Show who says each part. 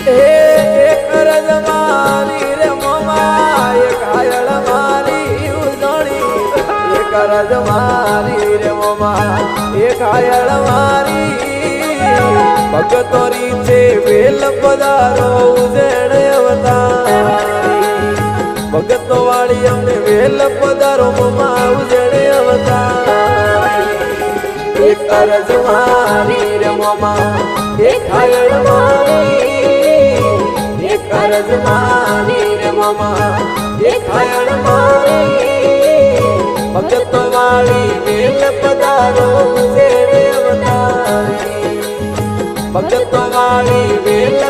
Speaker 1: એક રજ મારી રે મોમા એક હાયળ મારી ઉજણી એક રજ મારી રે મોમા એક હાયળ મારી ભગતોરી છે વેલ પધારો ઉજણ અવતારી ભગતો વાળી અમને વેલ પધારો મોમા ઉજણ અવતારી એક રજ મારી રે મોમા એક હાયળ મારી એક રજ મારી રે મોમા એક હાયળ મારી ભગતો વાળી વેલ પધારો ઉજણ અવતારી ભગતો વાળી વેલ